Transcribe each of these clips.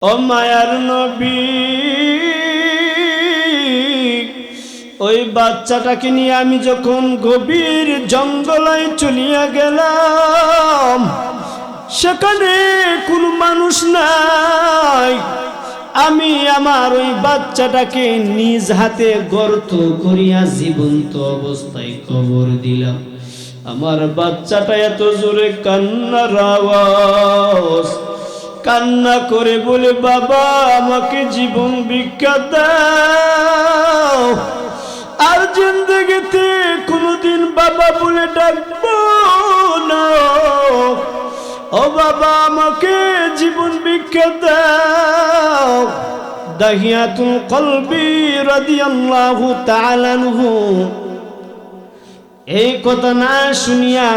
ও মায়ার নবী, ওই বাচ্চাটাকে নিয়ে আমি যখন গভীর জঙ্গলে চলিয়া গেলাম, সেখানে কোনো মানুষ নাই। আমি আমার ওই বাচ্চাটাকে নিজ হাতে গর্ত করিয়া জীবন্ত অবস্থায় কবর দিলাম। আমার বাচ্চাটা এত জোরে কান্নার আওয়াজ, কান্না করে বলে, বাবা আমাকে জীবন ভিক্ষা দাও, আর জিন্দগিতে কোনোদিন বাবা বলে ডাকবো না। ও বাবা আমাকে জীবন ভিক্ষা দাও। দাহিয়াতুল কলবি রাদিয়াল্লাহু তাআলা আনহু এই কথা না শুনিয়া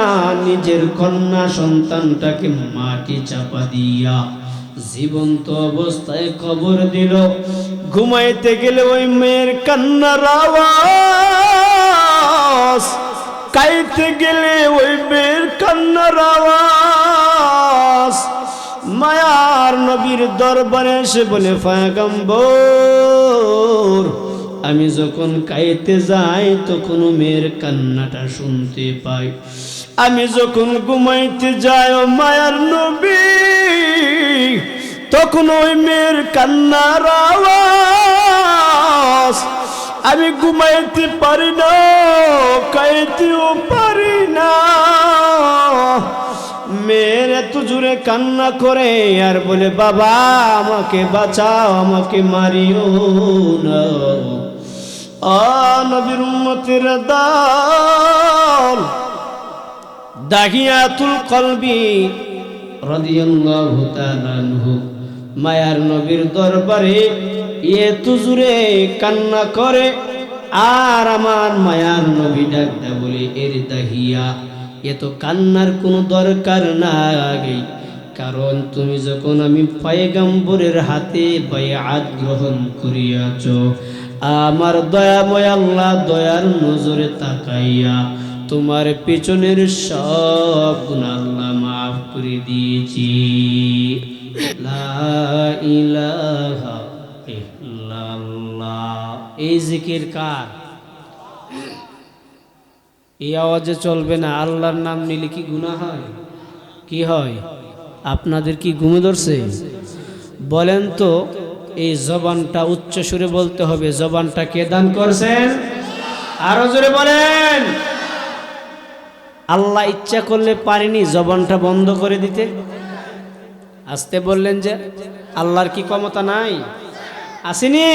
নিজের কন্যা সন্তানটাকে মাটি চাপা দিয়া জীবন্ত অবস্থায় কবর দিল। ঘুমাইতে গেলে ওই মেয়ের কান্নার আওয়াজ, কাইতে গেলে ওই মেয়ের কান্নার আওয়াজ। মায়ার নবীর দরবারে এসে বলে, পয়গম্বর, আমি যখন কাইতে যাই তখন মেয়ের কান্নাটা শুনতে পাই। আমি যখন ঘুমাইতে যাই ও মায়ার নবী, তখন ওই মেয়ের কান্নার আওয়াজ। আমি ঘুমাইতে পারি না, কাইতেও পারি না। মেয়ের এত জোরে কান্না করে আর বলে, বাবা আমাকে বাঁচাও, আমাকে মারিও না। নবীর উম্মতের দল দাহিয়াতুল কলবি রাদিয়াল্লাহু তাআলা আনহু মায়ার নবীর দরবারে এত জোরে কান্না করে, আর আমার মায়ার নবী ডাকতে বলে, এর দাহিয়া, এত কান্নার কোনো দরকার নাই, কারণ তুমি যখন আমি পয়গম্বরের হাতে বায়াত গ্রহণ করিয়াছ, আমার দয়াময় আল্লাহ দয়ার নজরে তাকাইয়া তোমার পেছনের সব গুনাহ আল্লাহ মাফ করে দিয়েছি। লা ইলাহা ইল্লাল্লাহ। এই জিকির কার? এই আওয়াজে চলবে না। আল্লাহর নাম নিলে কি গুনাহ হয়? কি হয়? আপনাদের কি ঘুমে ধরছে? বলেন তো, এই জবানটা উচ্চ সুরে বলতে হবে। জবানটা কে দান করছেন? আরো জোরে বলেন। আল্লাহ ইচ্ছা করলে পারেনি জবানটা বন্ধ করে দিতে? আসতে বললেন যে আল্লাহর কি ক্ষমতা নাই? আসেনি?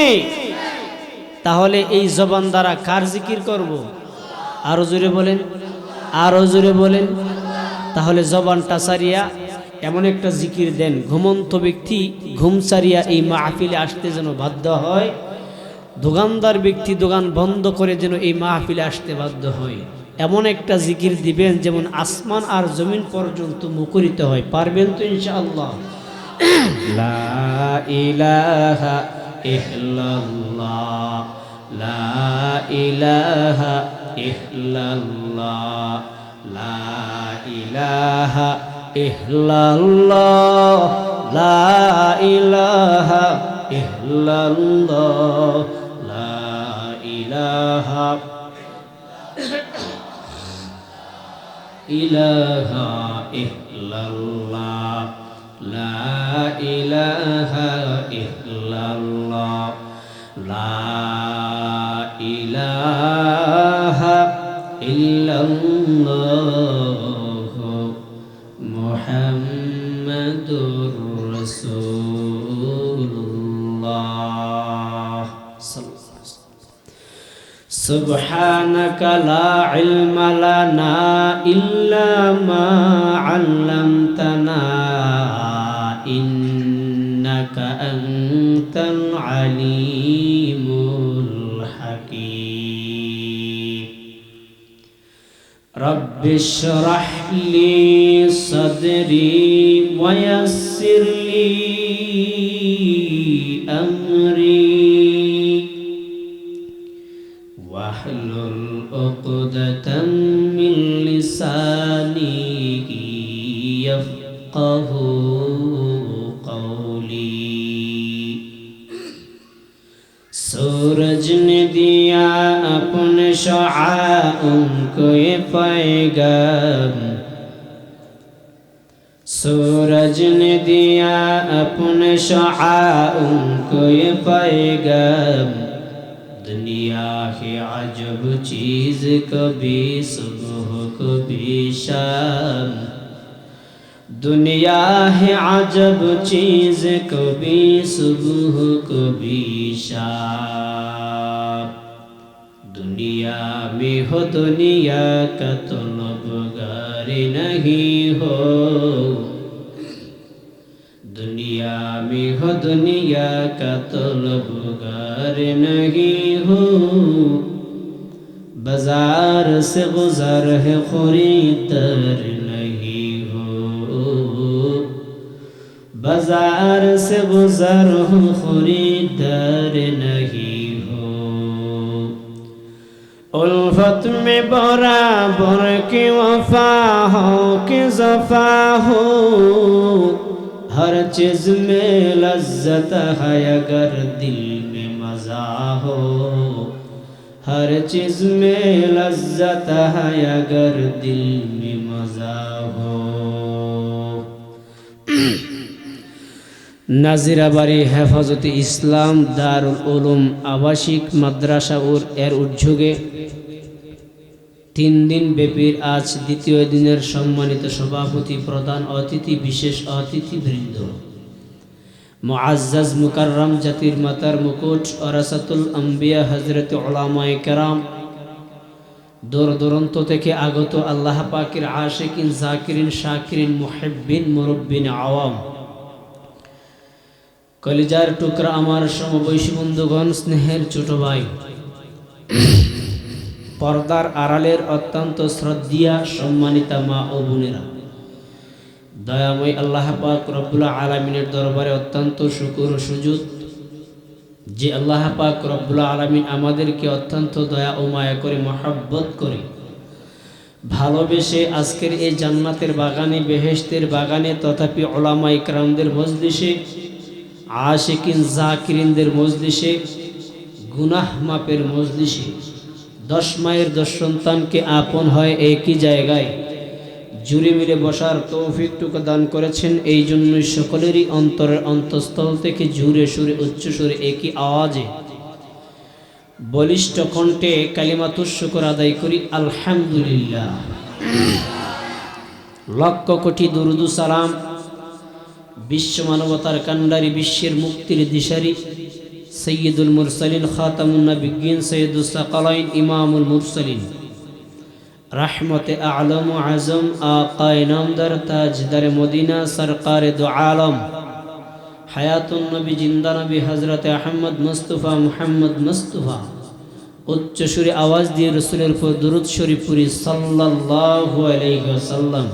তাহলে এই জবান দ্বারা কার জিকির করব? আরো জোরে বলেন, আরো জোরে বলেন। তাহলে জবানটা সারিয়া এমন একটা জিকির দেন, ঘুমন্ত ব্যক্তি ঘুম সারিয়া এই মাহফিলে আসতে যেন বাধ্য হয়, দোকানদার ব্যক্তি দোকান বন্ধ করে যেন এই মাহফিলে আসতে বাধ্য হয়। এমন একটা জিকির দিবেন যেমন আসমান আর জমিন পর্যন্ত মুখরিত হয়। পারবেন তো ইনশাআল্লাহ? লা ইলাহা ইল্লাল্লাহ, লা ইলাহা ইল্লাল্লাহ, লা ইলাহা ইল্লাল্লাহ, লা ইলাহা ইল্লাল্লাহ, লা ইলাহা ইলাহা ইল্লাল্লাহ, লা ইলাহা ইল্লাল্লাহ, লা ইলাহা ইল্লাল্লাহ, মুহাম্মাদুর রাসূলুল্লাহ। সুবহানাকা লা ইলমা লানা ইল্লা মা আল্লামতানা ইন্নাকা আনতাল আলিমুল হাকীম। রব্বি ইশরাহ লি সাদরি ওয়া ইয়াসসির লি আমরি واحلل عقدة من لساني يفقهوا قولي सूरज ने दिया अपने शुआ उनको ये पैगाम, सूरज ने दिया अपने शुआ उनको ये पैगाम। दुनिया है अजब चीज़, कभी सुबह कभी शाम। दुनिया है अजब चीज़, कभी सुबह कभी शाम। दुनिया में हो दुनिया का तलबगार नहीं हो, दुनिया में हो दुनिया का तलबगार नहीं हो। बाजार से गुजर है खरीदार नहीं हो, बाजार से गुजर हो खरीदार नहीं हो। उल्फत में बराबर की वफा हो कि ज़फ़ा हो, हर चीज़ में लज्जत है अगर दिल में मज़ा हो, हर चीज़ में लज्जत है अगर दिल में मज़ा हो। নাজিরাবাড়ি হেফাজতে ইসলাম দারুল উলুম আবাসিক মাদ্রাসা এর উদ্যোগে 3 দিন ব্যাপী আজ দ্বিতীয় দিনের সম্মানিত সভাপতি, প্রধান অতিথি, বিশেষ অতিথিবৃন্দ, মুআজ্জাজ মুকাররম জাতির মাতার মুকুট ওরাসাতুল আম্বিয়া হযরত উলামায়ে কেরাম, দূর দূরান্ত থেকে আগত আল্লাহ পাকের আশিকিন, জাকিরিন, শাকিরিন, মুহিব্বিন, মুরব্বিন আওয়াম, কলিজার টুকরা আমার সমবয়সী বন্ধুগণ, স্নেহের ছোট ভাই, পর্দার আড়ালের অত্যন্ত শ্রদ্ধেয়া সম্মানিতা মা ও বোনেরা, দয়াময় আল্লাহ পাক রব্বুল আলামিনের দরবারে অত্যন্ত শুকর ও সুজুদ যে আল্লাহ পাক রব্বুল আলামিন আমাদেরকে অত্যন্ত দয়া ও মায়া করে, মহব্বত করে, ভালোবেসে আজকের এই জান্নাতের বাগানে, বেহেশতের বাগানে, তথাপি উলামা ইকরামদের মজলিসে, আশিকিন জাকিরিনদের মজলিসে, গুনাহ মাপের মজলিসে 10 মায়ের 10 সন্তানকে আপন হয় একই জায়গায় জুড়ে মিলে বসার তৌফিকটুকু দান করেছেন। এই জন্যই সকলেরই অন্তরের অন্তঃস্থল থেকে জুড়ে সুরে উচ্চ সুরে একই আওয়াজে বলিষ্ঠ কণ্ঠে কালিমাতুশ শুকর আদায় করি আলহামদুলিল্লাহ। লক্ষ কোটি দুরুদ ও সালাম বিশ্ব মানবতার কান্ডারি, বিশ্বের মুক্তির দিশারি সৈয়দুল মুরসালিন, খাতামুন নবিয়্যিন, সৈয়দুস সাকালাইন, ইমামুল মুরসালিন, रहमत आलम आज़म, आक़ाए नामदार, ताजदार मदीना, सरकार दो आलम, हयातुन नबी, जिंदा नबी हज़रत अहमद मुस्तफ़ा मुहम्मद मुस्तफ़ा। उच्च सुरे आवाज़ दिए रसूलेर पर दुरूद शरीफ पुरी सल्लल्लाहु अलैहि वसल्लम।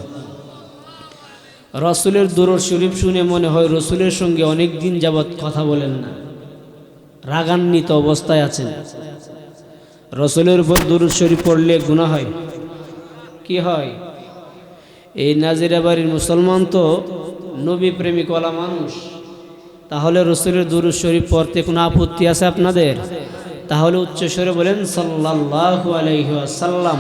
रसूलेर दुरूद शरीफ शुने मने हय रसूलेर संगे अनेक दिन जाबत कथा बोलेन ना, रागान्वित अवस्थाय आছেন। रसूलेर पर दुरूद शरीफ पढ़ले गुनाह হয়, কি হয়? এই নাজিরাবাড়ির মুসলমান তো নবী প্রেমিক ওয়ালা মানুষ, তাহলে রসুলের দুরূদ শরীফ পড়তে কোনো আপত্তি আছে আপনাদের? তাহলে উচ্চ স্বরে বলেন সাল্লাল্লাহু আলাইহি ওয়াসাল্লাম।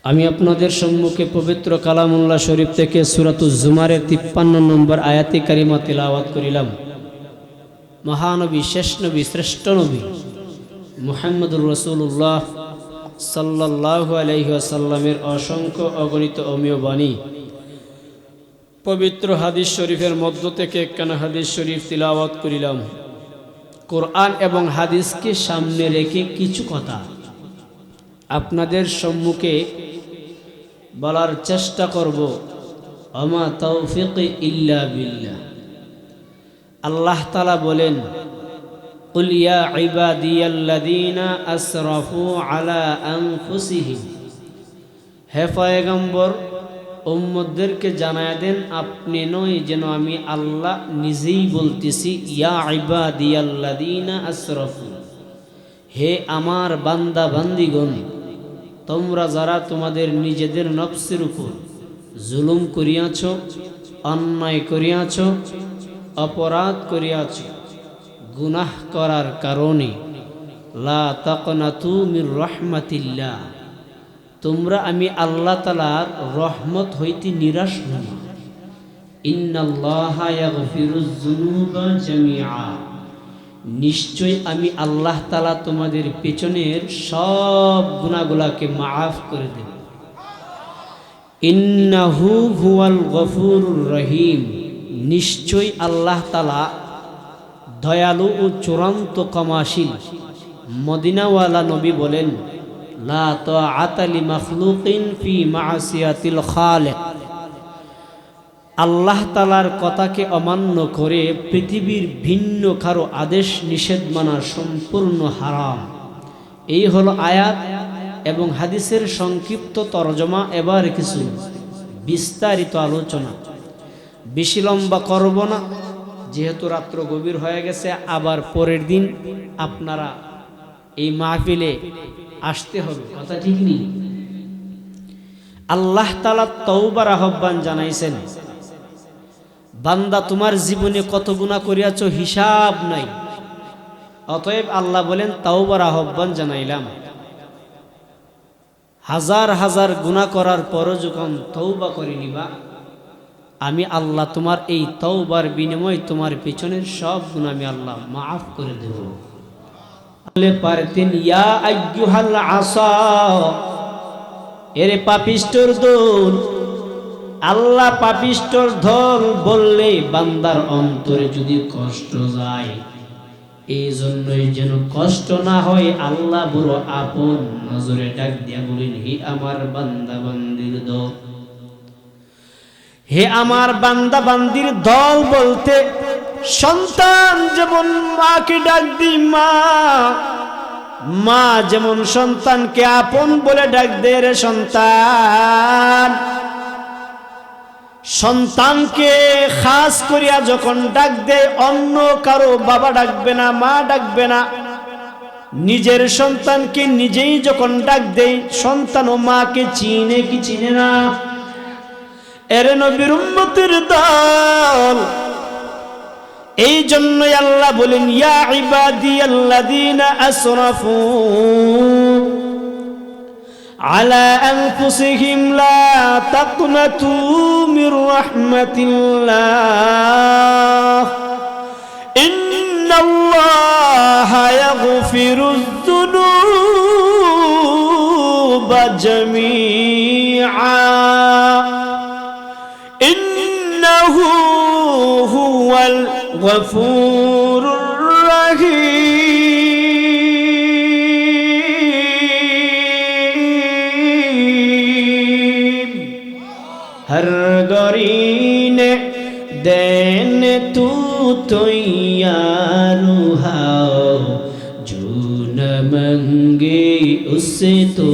আমি আপনাদের সম্মুখে পবিত্র কালামুল্লাহ শরীফ থেকে সূরাতুজ জুমারের 53 নম্বর আয়াতে কারিমা তিলাওয়াত করিলাম। মহানবী, শেষ নবী, শ্রেষ্ঠ নবী মুহাম্মদুর রাসূলুল্লাহ সাল্লাল্লাহু আলাইহি ওয়াসাল্লামের অসংখ্য অগণিত অমীয় বাণী, পবিত্র হাদিস শরীফের মধ্য থেকে একখানা হাদিস শরীফ তিলাওয়াত করিলাম। কোরআন এবং হাদিসকে সামনে রেখে কিছু কথা আপনাদের সম্মুখে বলার চেষ্টা করব। আমা তৌফিক ইল্লা বিল্লাহ। আল্লাহ তাআলা বলেন, কুল ইয়া ইবাদিয়াল্লাযীনা আসরাফু আলা আনফুসিহিম, হে পয়গম্বর উম্মতদেরকে জানায় দেন, আপনি নয় যেন আমি আল্লাহ নিজেই বলতেছি, ইয়া ইবাদিয়াল্লাযীনা আসরাফু, হে আমার বান্দা বান্দিগণ, তোমরা যারা তোমাদের নিজেদের নফসের উপর জুলুম করিয়াছ, অন্যায় করিয়াছ, অপরাধ করিয়াছ, গুনাহ করার কারণে লা তাকনাতু মির রাহমাতিল্লাহ, তোমরা আমি আল্লাহ তাআলার রহমত হইতে নিরাশ হও না। ইন্নাল্লাহা ইয়াগফিরুয যুনুবা জামিআ, নিশ্চয় আমি আল্লাহ তাআলা তোমাদের পেছনের সব গুনাহগুলোকে মাফ করে দেব। ইন্নাহু হুয়াল গফুরুর রহিম, নিশ্চয় আল্লাহ তাআলা দয়ালু ও চূড়ান্ত ক্ষমাশীল। মদিনাওয়ালা নবী বলেন, লা তাআতা লিমাখলুকিন ফি মা'সিয়াতিল খালিক, আল্লাহ তাআলার কথাকে অমান্য করে পৃথিবীর ভিন্ন কারো আদেশ নিষেধ মানা সম্পূর্ণ হারাম। এই হলো আয়াত এবং হাদিসের সংক্ষিপ্ত তরজমা। এবার কিছু বিস্তারিত আলোচনা, বেশি লম্বা করব না, যেহেতু রাত্র গভীর হয়ে গেছে। আবার পরের দিন আপনারা এই মাহফিলে আসতে হবে, কথা ঠিক নেই। আল্লাহ তাআলা তওবার আহ্বান জানাইছেন, বান্দা তোমার জীবনে কত গুনাহ করিয়াছো হিসাব নাই। অতএব আল্লাহ বলেন তওবার আহ্বান জানাইলাম। হাজার হাজার গুনাহ করার পরও যখন তওবা করে নিবা, আমি আল্লাহ তোমার এই তওবার বিনিময়ে তোমার পেছনের সব গুনাহ আমি আল্লাহ মাফ করে দেব। বলে পারতেন, ইয়া আইয়ুহাল আসা, এরে পাপিষ্ঠর দল। আল্লাহ পাপিষ্ঠর দল বললে বান্দার অন্তরে যদি কষ্ট যায়, এই জন্যই যেন কষ্ট না হয় আল্লাহ বড় আপন নজরে ডাক দিয়া বলেন, হে আমার বান্দা বান্দির দল। হে আমার বান্দা বান্দির দল বলতে সন্তান যেমন মাকে ডাক দি মা, মা যেমন সন্তানকে আপন বলে ডাক দে রে সন্তান। সন্তানকে খাস করিয়া যখন ডাক দেয়, অন্য কারো বাবা ডাকবে না, মা ডাকবে না। নিজের সন্তানকে নিজেই যখন ডাক দেয়, সন্তান ও মাকে চিনে কি চিনে না? এর নবীর উম্মতের দল। এই জন্যই আল্লাহ বলেন, ইয়া ইবাদিয়াল্লাযীনা আসরাফু আলা আনফুসিহিম লা তাকনাতু মির রাহমাতিল্লাহ ইন্নাল্লাহা ইয়াগফিরুয যুনুবা জামিআ ইন্নাহু হুয়াল গফুরুর রহিম। हर गौरी ने देन तू तो यारू हाओ, जो न मंगे उससे तो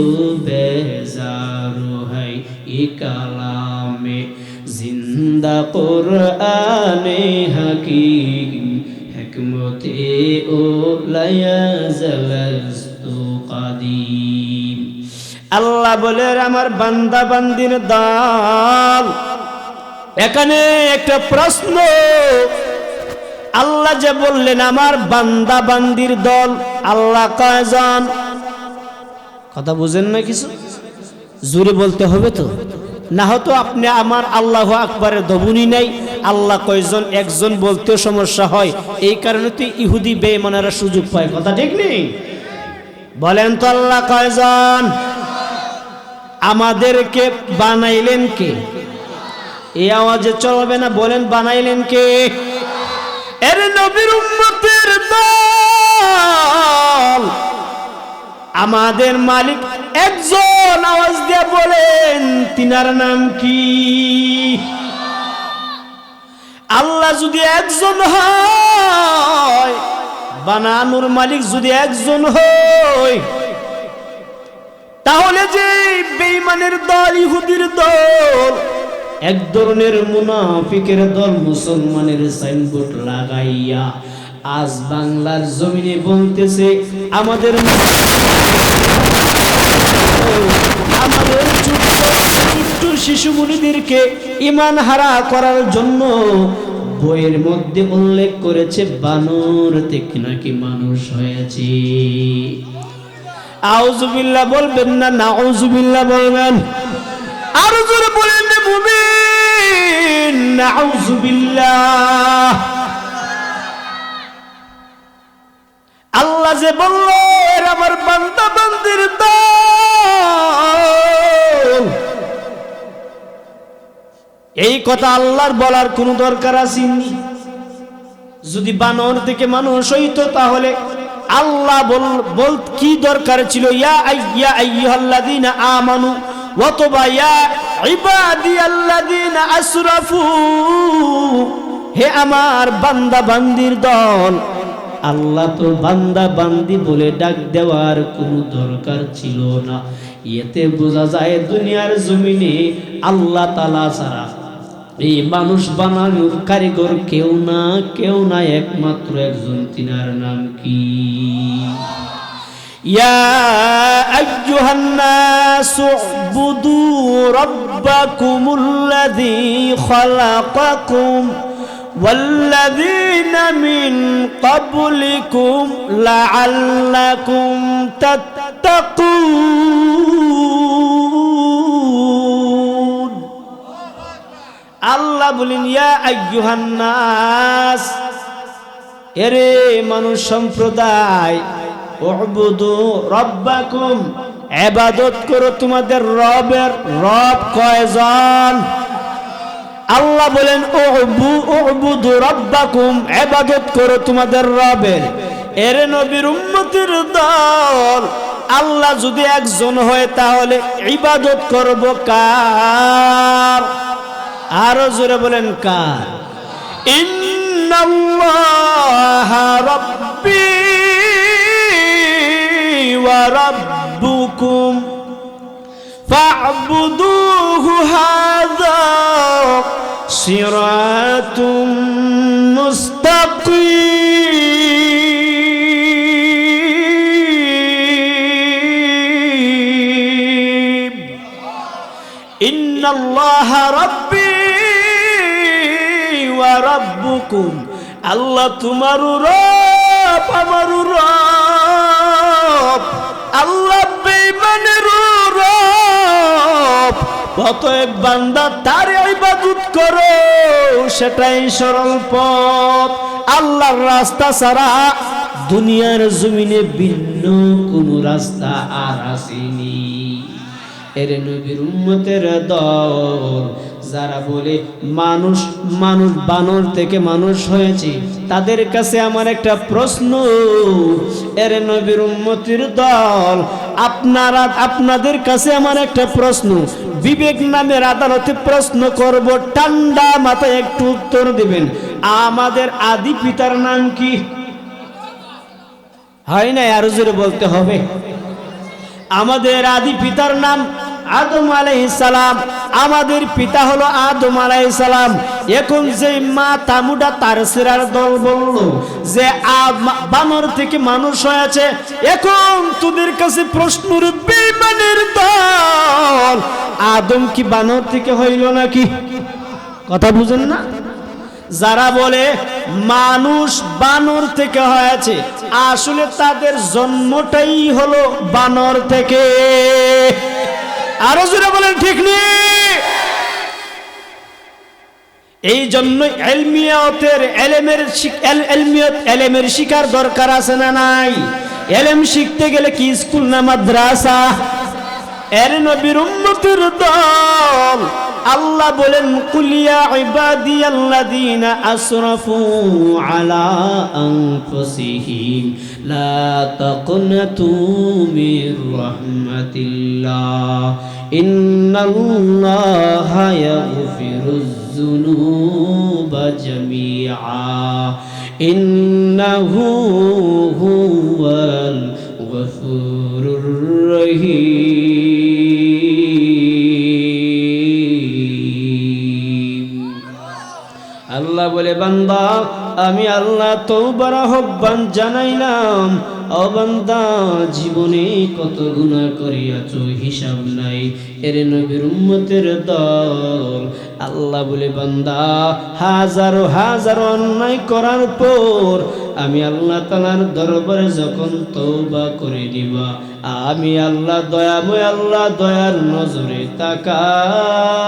बेजारू है। ये कलाम जिंदा कुराने हकीम हिकमते ओलाया ज़लस्तु कदीम। আল্লাহ বলে, আমার বান্দা বান্দির দল। এখানে একটা প্রশ্ন, আল্লাহ যে বললেন আমার বান্দা বান্দির দল, আল্লাহ কয়জন? কথা বুঝেন না? কিছু জোরে বলতে হবে তো, না হতো আপনি আমার আল্লাহু আকবারের দবুনি নাই। আল্লাহ কয়জন, একজন বলতেও সমস্যা হয়। এই কারণে তো ইহুদি বেঈমানেরা সুযোগ পায়, কথা ঠিক নেই? বলেন তো আল্লাহ কয়জন? আমাদেরকে বানাইলেন কে? এই আওয়াজে চলবে না, বলেন বানাইলেন কে? এর নবীর উম্মতের দল। আমাদের মালিক একজন, আওয়াজ দিয়ে বলেন তিনার নাম কি? আল্লাহ যদি একজন হয়, বানানোর মালিক যদি একজন হয়, তাহলে যে বেঈমানের দল, ইহুদির দল, এক ধরনের মুনাফিকের দল মুসলমানের সাইনবোর্ড লাগাইয়া আজ বাংলার জমিনে বলতেছে আমাদের ছোট্ট শিশু মুনিদেরকে ঈমান হারা করার জন্য বইয়ের মধ্যে উল্লেখ করেছে বানর থেকে নাকি মানুষ হয়েছে। আউযুবিল্লাহ বলবেন না নাউযুবিল্লাহ বলবেন? আর জোরে বলেন না মুমিন নাউযুবিল্লাহ। আল্লাহ যে বলল এরা আমার বান্দা বান্দির দল, এই কথা আল্লাহর বলার কোনো দরকার আসেনি। যদি বানর থেকে মানুষ হইতো তাহলে আল্লাহ বল কি দরকার ছিল ইয়া আইয়ুহাল্লাযীনা আমানু ওয়াতবা ইয়া ইবাদিয়াল্লাযীনা আসরাফু, হে আমার বান্দা বান্দির দল। আল্লাহ তো বান্দা বান্দি বলে ডাক দেওয়ার কোনো দরকার ছিল না। এতে বোঝা যায় দুনিয়ার জমিনে আল্লাহ তাআলা ছাড়া এই মানুষ বানানোর কারিগর কেউ না একমাত্র একজন, তিনার নাম কি? ইয়া আইয়ুহান নাসু উবুদু রাব্বাকুমুল্লাযী খালাকাকুম ওয়াল্লাযীনা মিন ক্বাবলিকুম লাআল্লাকুম তাত্তাকুন। আল্লাহ বলেন ইয়া আইয়ুহান নাস, এরে মানুষ সম্প্রদায়, উবুদু রাব্বাকুম, ইবাদত করো তোমাদের রবের। রব কয়জন? আল্লাহ বলেন উবুদু রাব্বাকুম, ইবাদত করো তোমাদের রবের। এরে নবীর উম্মতের দল, আল্লাহ যদি একজন হয় তাহলে ইবাদত করব কার? আরো জোরে বলেন কার? ইন্নাল্লাহা রাব্বী ওয়া রাব্বুকুম ফা'বুদুহু হাযা সিরাতুম মুস্তাকিম। ইন্নাল্লাহা রাব্বী ওয়া রাব্বুকুম, আল্লাহ তোমারও রব আমারও রব, আল্লাহ বেঈমানেরও রব। অতএব বান্দা তার ইবাদত করো, সেটাই সরল পথ। আল্লাহর রাস্তা ছাড়া দুনিয়ার জমিনে ভিন্ন কোনো রাস্তা আর আসেনি। এর নবীর উম্মতের দল যারা বলে মানুষ বানর থেকে মানুষ হয়েছে, তাদের কাছে আমার একটা প্রশ্ন। এর নবীর উম্মতের দল, আপনাদের কাছে আমার একটা প্রশ্ন। বিবেক নামের আদালতে প্রশ্ন করব, ঠান্ডা মাথায় একটু উত্তর দিবেন। আমাদের আদি পিতার নাম কি? হয় না, আরো জোরে বলতে হবে। আমাদের আদি পিতার নাম আদম আলাইহিস সালাম। আমাদের পিতা হলো আদম আলাইহিস সালাম। এখন যে মা তামুডা তার সেরার দল বলল যে বানর থেকে মানুষ হয়েছে, এখন তোদের কাছে প্রশ্ন, বেঈমানের দল, আদম কি বানর থেকে হইল নাকি? কথা বুঝেন না? যারা বলে মানুষ বানর থেকে হয়েছে, আসলে তাদের জন্মটাই হলো বানর থেকে। আরো জোরে বলেন ঠিক নেই? এই জন্য এলেমের শিকার দরকার আছে না নাই? এলেম শিখতে গেলে কি স্কুল না মাদ্রাসা? এর নবীর উম্মতের দল, আল্লাহ বলেন কুল ইয়া ইবাদিয়াল্লাযীনা আসরাফু আলা আনফুসিহিম লা তাকনাতু মির রাহমাতিল্লাহ ইন্নাল্লাহা ইয়াগফিরুয যুনুবা জামিআ ইন্নাহু হুয়াল গফুরুর রহিম। আল্লাহ বলে বান্দা আমি আল্লাহ তওবার আহ্বান জানাইলাম, ও বান্দা জীবনে কত গুনাহ করিয়াছো হিসাব নাই। এর নবীর উম্মতের দল, আল্লাহ বলে বান্দা হাজারো হাজারো অন্যায় করার পর আমি আল্লাহ তাআলার দরবারে যখন তওবা করে দিবা, আমি আল্লাহ দয়াময় আল্লাহ দয়ার নজরে তাকায়া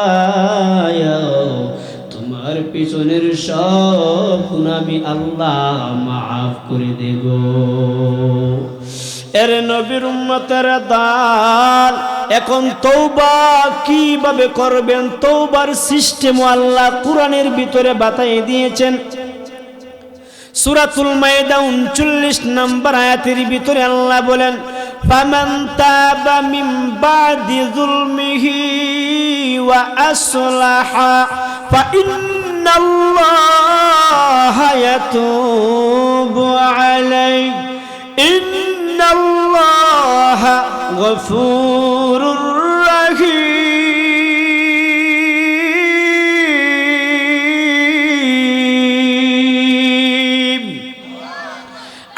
তোমার পিছনের সব গুনাহ আমি আল্লাহ মাফ করে দেব। এর নবীর উম্মতের দল, এখন তওবা কিভাবে করবেন? তওবার সিস্টেম আল্লাহ কোরআনের ভিতরে বাতাই দিয়েছেন। সূরাতুল মাইদা 39 নম্বর আয়াতের ভিতরে আল্লাহ বলেন, ফামান তাবা মিন বাদি যুলমিহি ওয়া আসলাহা ফাইন্নাল্লাহা ইয়াতুবু আলাইহি ইন্নাল্লাহা গফুরুর রাহিম।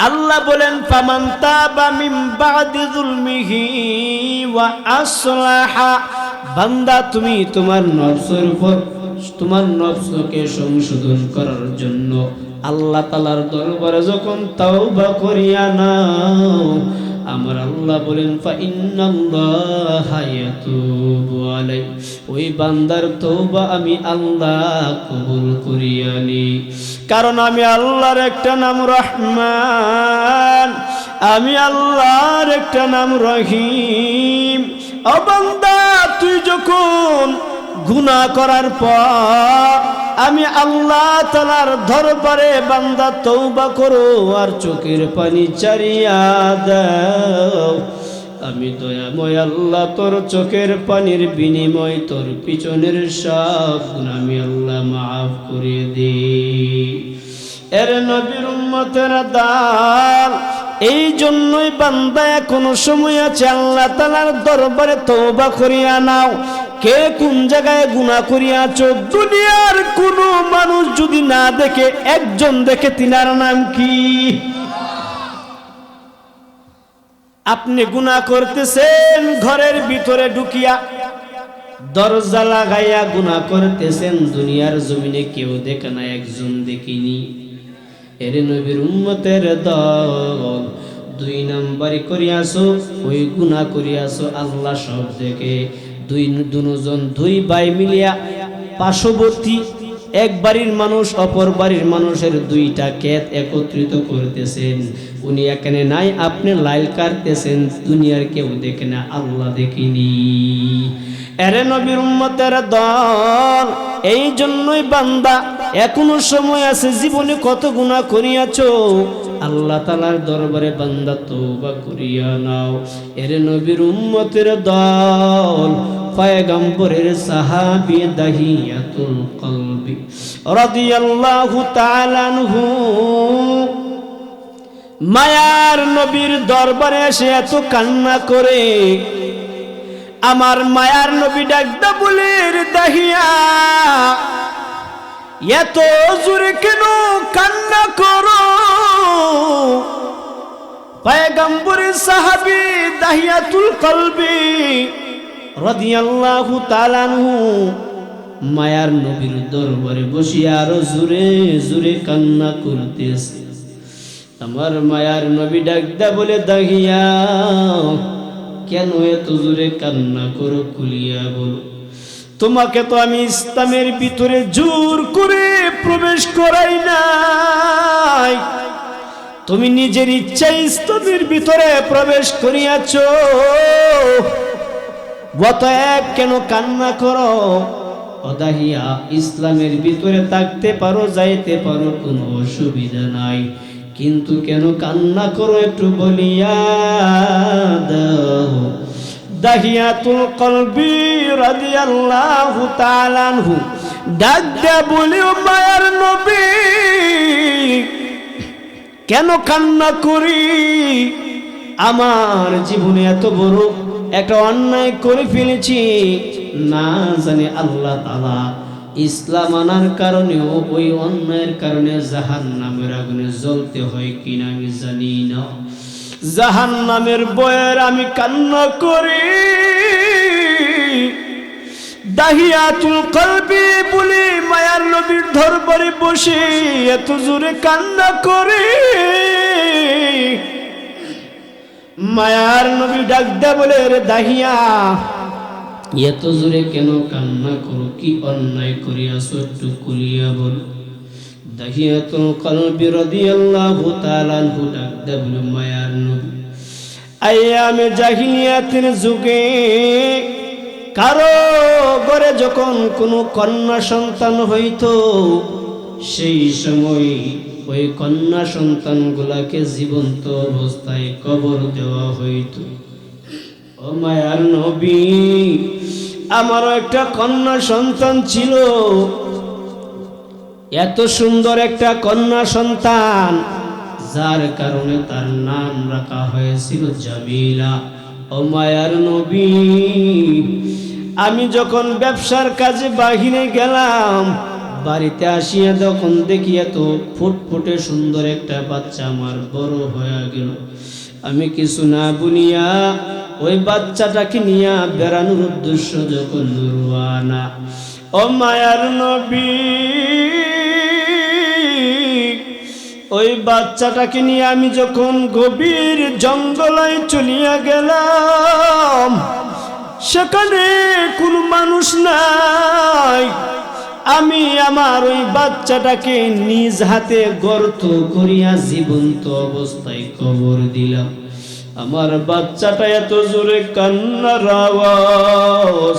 আল্লাহ বলেন, ফামান তাবা মিন বাদি যুলমিহি ওয়া আসলাহা, বান্দা তুমি তোমার নফসের উপর তোমার নফসকে সংশোধন করার জন্য আল্লাহ তাআলার দরবারে যখন তওবা করিয়া নাও, আমার আল্লাহ বলেন ফাইন্নাল্লাহা ইয়াতুবু আলাইহি, ওই বান্দার তওবা আমি আল্লাহ কবুল করিয়া নি। কারণ আমি আল্লাহর একটা নাম রহমান, আমি আল্লাহর একটা নাম রহিম। ও বান্দা তুই যখন গুনাহ করার পর আমি আল্লাহ তাআলার দরবারে বান্দা তওবা করো আর চোখের পানি চারিয়া দাও, আমি দয়াময় আল্লাহ তোর চোখের পানির বিনিময় তোর পিছনের সব গুনাহ আমি আল্লাহ মাফ করে দিই। এর নবীর উম্মতের দল, এই জন্যই বান্দা এখনো সময় আছে আল্লাহ তাআলার দরবারে তওবা করিয়া নাও। কে কোন জায়গায় গুনাহ করিয়াছো দুনিয়ার কোন মানুষ যদি না দেখে, একজন দেখে, তিনার নাম কি? আপনি গুনাহ করতেছেন ঘরের ভিতরে ঢুকিয়া, দরজা লাগাইয়া গুনাহ করতেছেন, দুনিয়ার জমিনে কেউ দেখে না, একজন দেখিনি। এর নবীর উম্মতের দল, দুই নাম্বারি করিয়াছো, ওই গুনাহ করিয়াছো আল্লাহ সব দেখে। দুই ভাই মিলিয়া পার্শ্ববর্তী এক বাড়ির মানুষ অপর বাড়ির মানুষের দুইটা ক্ষেত একত্রিত করতেছেন, উনি এখানে নাই, আপনি লাইল কাটতেছেন, দুনিয়ার কেউ দেখে না, আল্লাহ দেখিনি। এর নবীর উম্মতের দল, এই জন্যই বান্দা এখনো সময় আছে, জীবনে কত গুনাহ করিয়াছো আল্লাহ তাআলার দরবারে বান্দা তওবা করিয়া নাও। এর নবীর উম্মতের দল, পয়গম্বরের সাহাবী দাহিয়াতুল কলবি রাদিয়াল্লাহু তাআলা আনহু মায়ার নবীর দরবারে এসে এত কান্না করে, আমার মায়ার নবী ডাকদা বলে, রে দাহিয়া এত জোরে কেন কান্না করো? পয়গম্বরের সাহাবী দাহিয়াতুল কলবি রাদিয়াল্লাহু তাআলা আনহু মায়ার নবীর দরবারে বসিয়া আরো জোরে জোরে কান্না করতেছে। আমার মায়ার নবী ডাকদা বলে, দাহিয়া কেন এত জোরে কান্না করো, খুলিয়া বলো। তোমাকে তো আমি ইসলামের ভিতরে জোর করে প্রবেশ করাই নাই, তুমি নিজের ইচ্ছায় ইসলামের ভিতরে প্রবেশ করিয়াছো, অতএব কেন কান্না করো? ও দাহিয়া, ইসলামের ভিতরে থাকতে পারো, যাইতে পারো, কোনো অসুবিধা নাই, কিন্তু কেন কান্না করো একটু বলিয়া দাও। দাহিয়াতুল কলবি রাদিয়াল্লাহু তাআলা আনহু ডাক দিয়া বলে, ও মায়ার নবী কেন কান্না করি? আমার জীবনে এত বড় একটা অন্যায় করে ফেলেছি, না জানি আল্লাহ তাআলা ইসলাম আনার কারণেও ওই অন্যায়ের কারণে জাহান্নামের আগুনে জ্বলতে হয় কিনা আমি জানি না। জাহান্নামের ভয়ের আমি কান্না করি। দাহিয়াতুল কলবি বলে মায়ার নবীর দরবারে বসে এত জোরে কান্না করে। মায়ার নবী ডাক দেয়া বলে, রে দাহিয়া, এত জোরে কেন কান্না করো? কি অন্যায় করিয়াছো একটু খুলিয়া বল। দাহিয়াতুল কলবি রাদিয়াল্লাহু তাআলা আনহু ডাক দেয়া বলে, মায়ার নবী, আইয়ামে জাহিলিয়াতের যুগে কারো ঘরে যখন কোনো কন্যা সন্তান হইত, সেই সময় ওই কন্যা সন্তানগুলাকে জীবন্ত অবস্থায় কবর দেওয়া হইত। ও মায়ার নবী, আমারও একটা কন্যা সন্তান ছিল, এত সুন্দর একটা কন্যা সন্তান, যার কারণে তার নাম রাখা হয়েছিল জামিলা। ও মায়ার নবী, আমি যখন ব্যবসার কাজে বাহিরে গেলাম, বাড়িতে আসিয়া যখন দেখি এত ফুটফুটে সুন্দর একটা বাচ্চা আমার বড় হয়ে গেল, আমি কিছু না বলিয়া ওই বাচ্চাটাকে নিয়ে বেড়ানোর উদ্দেশ্য যখন রওনা। ও মায়ার নবী, ওই বাচ্চাটাকে নিয়ে আমি যখন গভীর জঙ্গলে চলিয়া গেলাম, সেখানে কোনো মানুষ নাই। আমি আমার ওই বাচ্চাটাকে নিজ হাতে গর্ত করিয়া জীবন্ত অবস্থায় কবর দিলাম। আমার বাচ্চাটা এত জোরে কান্নার আওয়াজ,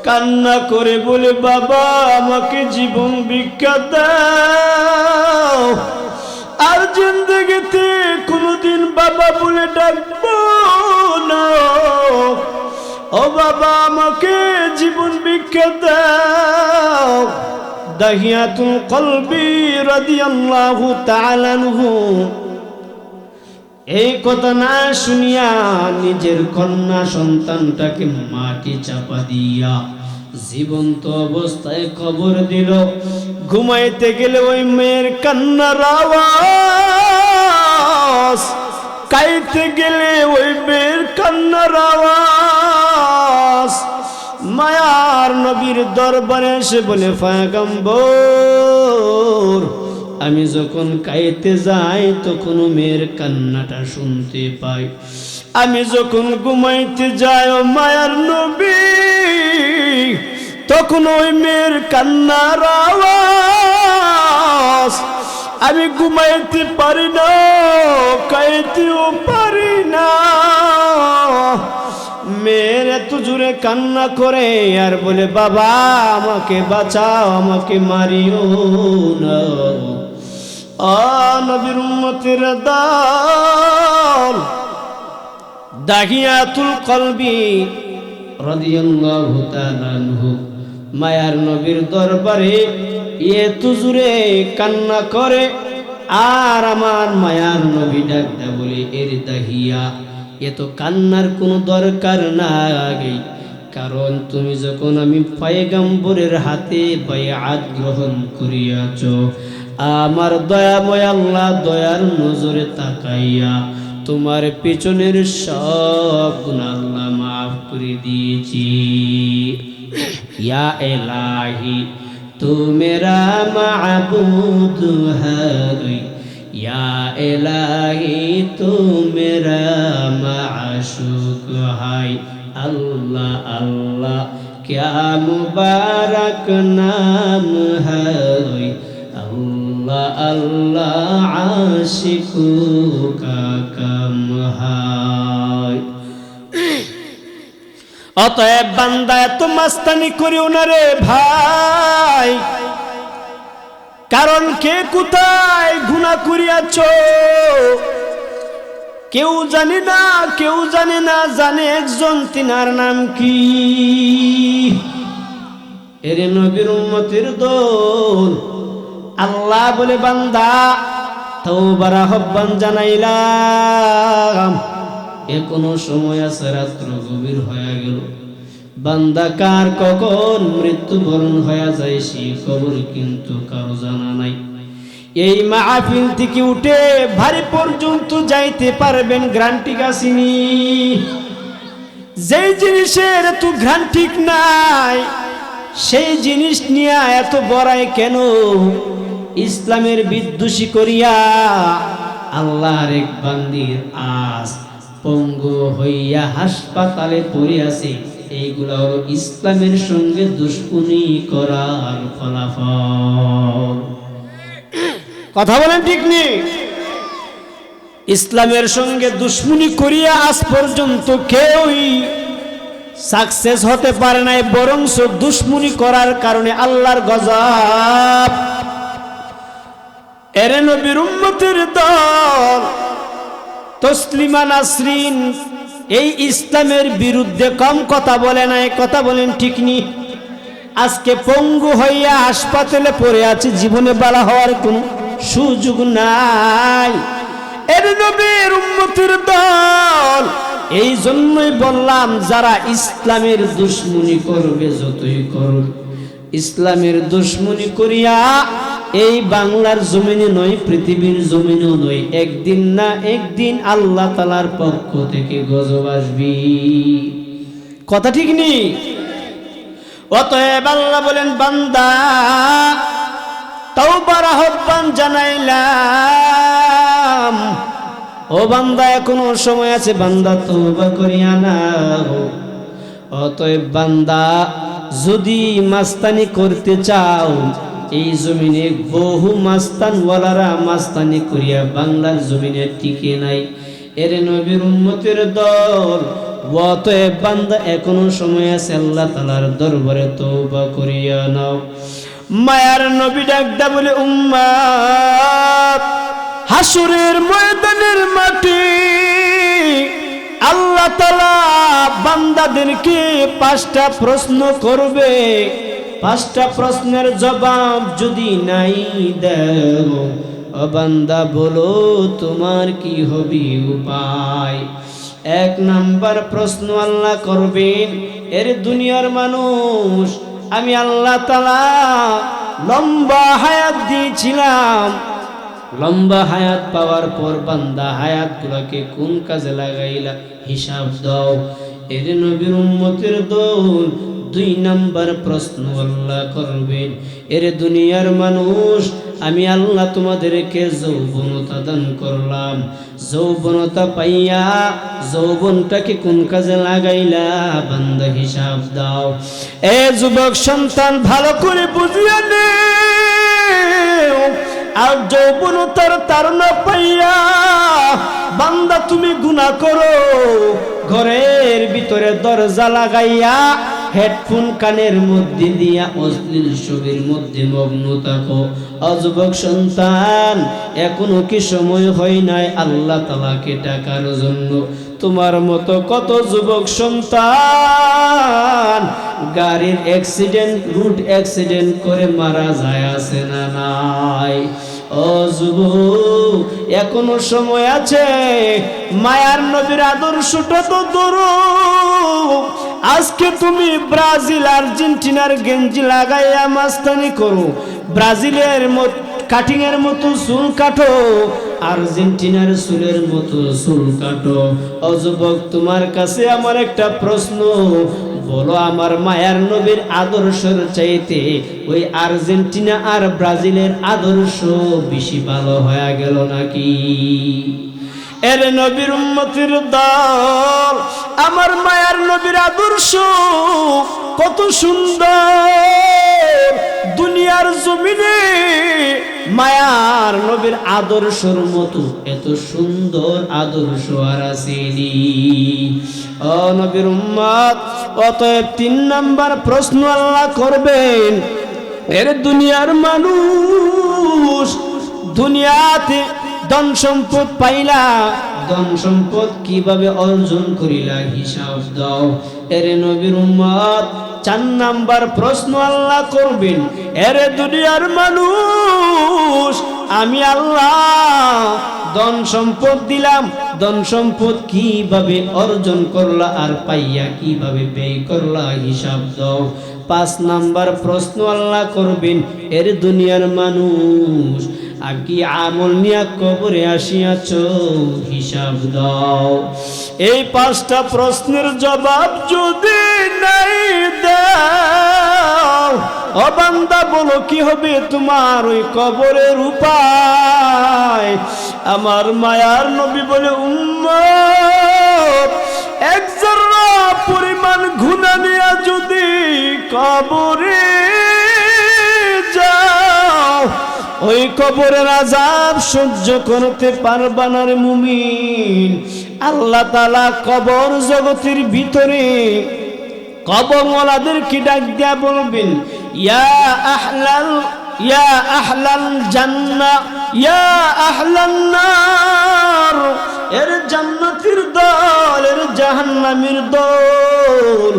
কান্না করে বলে, বাবা আমাকে জীবন ভিক্ষা দাও, আর জিন্দেগিতে কোনোদিন বাবা বলে ডাকবো না। ও বাবা আমাকে জীবন ভিক্ষা দাও। দাহিয়াতুল কলবি রাদিয়াল্লাহু তাআলা আনহু এই কথা না শুনিয়া নিজের কন্যা সন্তানটাকে মাটি চাপা দিয়া জীবন্ত অবস্থায় কবর দিল। ঘুমাইতে গেলে ওই মেয়ের কান্নার আওয়াজ, কাইতে গেলে ওই মেয়ের কান্নার আওয়াজ। মায়ার নবীর দরবারে এসে বলে, পয়গম্বর, আমি যখন কাইতে যাই তখন মেয়ের কান্নাটা শুনতে পাই, আমি যখন ঘুমাইতে যাই ও মায়ার নবী, তখন ওই মেয়ের কান্নার আওয়াজ। আমি ঘুমাইতে পারি না, কাইতেও পারি না। মেয়ের এত জোরে কান্না করে আর বলে, বাবা আমাকে বাঁচাও, আমাকে মারিও না। নবীর উম্মতের দল, দাহিয়াতুল কলবি রাদিয়াল্লাহু তাআলা আনহু মায়ার নবীর দরবারে এত জোরে কান্না করে। আর আমার মায়ার নবী ডাক দেয়া বলে, এর দাহিয়া, এত কান্নার কোনো দরকার নাই, কারণ তুমি যখন আমি পয়গম্বরের হাতে বায়াত গ্রহণ করিয়াছ, আমার দয়াময় আল্লাহ দয়ার নজরে তাকাইয়া তোমার পেছনের সব গুনাহ আল্লাহ মাফ করে দিয়েছি। ইয়া ইলাহি তু মেরা মাবুদ হ্যায়, ইয়া ইলাহি তু মেরা মাশুক হায়। আল্লাহ আল্লাহ क्या मुबारक नाम है, अल्लाह अल्लाह आशिकों का कम है। অতএব বান্দা এত মাস্তানি করিও না রে ভাই, কারণ কে কোথায় গুনাহ করিয়াছ কেউ জানে না, কেউ জানে না, জানে একজন, তিনার নাম কি? এরে নবীর উম্মতের দল, আল্লাহ বলে বান্দা তওবার আহ্বান জানাইলাম, এখনো সময় আছে, রাত্র গভীর হয়ে গেল, বান্দা কার কখন মৃত্যুবরণ হয়ে যায় সেই খবর কিন্তু কারো জানা নাই। এই মাহফিল থেকে উঠে বাড়ি পর্যন্ত যাইতে পারবেন গ্যারান্টি আসেনি। যেই জিনিসের এত ঘ্রাণ ঠিক নাই সেই জিনিস নিয়ে এত বড়াই কেন? ইসলামের বিদ্বেষী করিয়া আল্লাহর এক বান্দির আজ পঙ্গু হইয়া হাসপাতালে পড়ে আছে। এইগুলা হলো ইসলামের সঙ্গে দুশমনি করার ফলাফল। কথা বলেন ঠিক নেই? ইসলামের সঙ্গে দুশমনি করিয়া আজ পর্যন্ত কেউই সাকসেস হতে পারে নাই, বরং দুশমনি করার কারণে আল্লাহর গজব। এরে নবীর উম্মতের দল তসলিমা নাসরিন এই ইসলামের বিরুদ্ধে কম কথা বলে নাই। কথা বলেন ঠিক নি? আজকে পঙ্গু হইয়া হাসপাতালে পড়ে আছে, জীবনে বালা হওয়ার কোন সুযোগ নাই। এর নবীর উম্মতের দল, এই জন্যই বললাম যারা ইসলামের দুশমনি করবে, যতই করবে ইসলামের দুশমনি করিয়া এই বাংলার জমিনে নয়, পৃথিবীর জমিনেও নয়, একদিন না একদিন আল্লাহ তাআলার পক্ষ থেকে গজব আসবে। কথা ঠিক নেই? অতএব আল্লাহ বলেন, বান্দা তওবার আহ্বান জানাইলাম, ও বান্দা এখনো সময় আছে, বান্দা তওবা করিয়া নাও। অতএব বান্দা যদি মাস্তানি করতে চাও, এই জমিনে বহু মাস্তানওয়ালারা মাস্তানি করিয়া বাংলার জমিনে টিকে নাই। এর নবীর উম্মতের দল, অতএব বান্দা এখনো সময় আছে, আল্লাহ তাআলার দরবারে তওবা করিয়া নাও। মায়ার নবী ডাকদা বলে, উম্মত হাসরের ময়দানের মাটি আল্লাহ তাআলা বান্দাদেরকে 5টা প্রশ্ন করবে। 5টা প্রশ্নের জবাব যদি নাই দাও, ও বান্দা বলো তোমার কি হবে উপায়? 1 নাম্বার প্রশ্ন আল্লাহ করবেন, এর দুনিয়ার মানুষ আমি আল্লাহ তাআলা লম্বা হায়াত দিয়েছিলাম, লম্বা হায়াত পাওয়ার পর বান্দা হায়াতগুলোকে কোন কাজে লাগাইলা হিসাব দাও। এর নবীর উম্মতের দল 2 নাম্বার প্রশ্ন আল্লাহ করবেন, এর দুনিয়ার মানুষ আমি আল্লাহ তোমাদেরকে যৌবনতা দান করলাম, যৌবনতা পাইয়া যৌবনটাকে কোন কাজে লাগাইলা বান্দা হিসাব দাও। এ যুবক সন্তান ভালো করে বুঝিয়া নে, আর যৌবনতার তাড়না পাইয়া বান্দা তুমি গুনাহ করো, ঘরের ভিতরে দরজা লাগাইয়া হেডফোন কানের মধ্যে দিয়া অশ্লীল ছবির মধ্যে মগ্ন থাকো। যুবক সন্তান এখনো কি সময় হয় নাই আল্লাহ তাআলাকে ডাকার জন্য? তোমার মতো কত যুবক সন্তান গাড়ির অ্যাক্সিডেন্ট, রুট অ্যাক্সিডেন্ট করে মারা যায়, আছে না নাই? ও যুবক এখনো সময় আছে, মায়ার নবীর আদর্শটা তো ধরো। আজকে তুমি ব্রাজিল আর্জেন্টিনার গেঞ্জি লাগাইয়া মাস্তানি করো, ব্রাজিলের কাটিং এর মতো চুল কাটো, আর্জেন্টিনার চুলের মতো চুল কাটো। ও যুবক তোমার কাছে আমার একটা প্রশ্ন, বলো আমার মায়ার নবীর আদর্শের চাইতে ওই আর্জেন্টিনা আর ব্রাজিলের আদর্শ বেশি ভালো হয়ে গেল নাকি? এর নবীর উম্মতের দল, আমার মায়ার নবীর আদর্শ কত সুন্দর, দুনিয়ার জমিনে মায়ার নবীর আদর্শের মতো এত সুন্দর আদর্শ আর আসেনি। ও নবীর উম্মত, অতএব 3 নাম্বার প্রশ্ন আল্লাহ করবেন, এর দুনিয়ার মানুষ দুনিয়াতে ধন সম্পদ পাইলা, ধন সম্পদ কিভাবে অর্জন করিলা হিসাব দাও। এর নবীর উম্মত 4 নাম্বার প্রশ্ন আল্লাহ করবেন, এর দুনিয়ার মানুষ আমি আল্লাহ ধন সম্পদ দিলাম, ধন সম্পদ কিভাবে অর্জন করলা আর পাইয়া কিভাবে ব্যয় করলা হিসাব দাও। 5 নাম্বার প্রশ্ন আল্লাহ করবেন, এর দুনিয়ার মানুষ আর কি আমল নিয়া কবরে আসিয়াছ, হিসাব দাও। এই 5টা প্রশ্নের জবাব যদি নাই দাও, ও বান্দা বলো কি হবে তোমার ওই কবরের উপায়? আমার মায়ার নবী বলে, উম্মত এক যারা পরিমাণ গুনাহ নিয়া যদি কবরে যাও, ওই কবরের আযাব সহ্য করতে পারবা না রে মুমিন। আল্লাহ তাআলা কবর জগতের ভিতরে কবরওয়ালাদেরকে ডাক দিয়া বলবেন, ইয়া আহলাল জান্নাহ ইয়া আহলান নার, এর জান্নাতের দল এর জাহান্নামের দল।